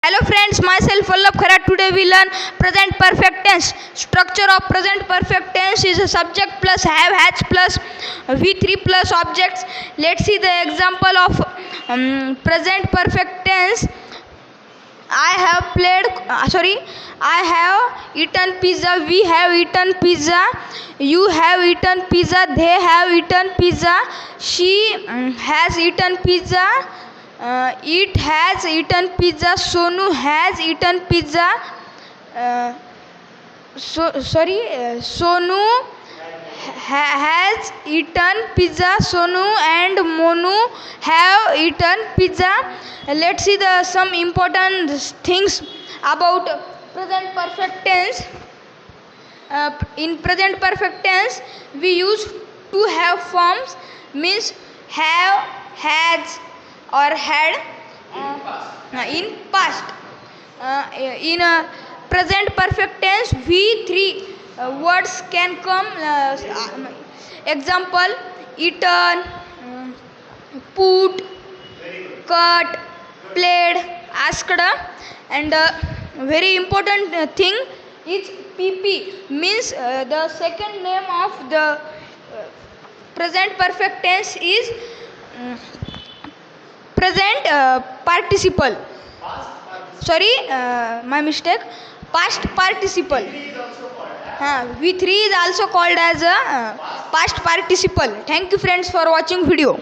Hello friends, myself Vallabh Khara. Today we learn present perfect tense. Structure of present perfect tense is a subject plus have, has plus V3 plus objects. Let's see the example of present perfect tense. I have eaten pizza. We have eaten pizza. You have eaten pizza. They have eaten pizza. She has eaten pizza. It has eaten pizza. Sonu has eaten pizza. Sonu has eaten pizza. Sonu and Monu have eaten pizza. Let's see some important things about present perfect tense. In present perfect tense, we use to have forms, means have, has, or had in past. In present perfect tense, V3 words can come. Example: eaten, put, cut, played, asked. And very important thing is PP, means the second name of the present perfect tense is present participle. My mistake. Past participle. V3 is also called as a past participle. Thank you friends for watching video.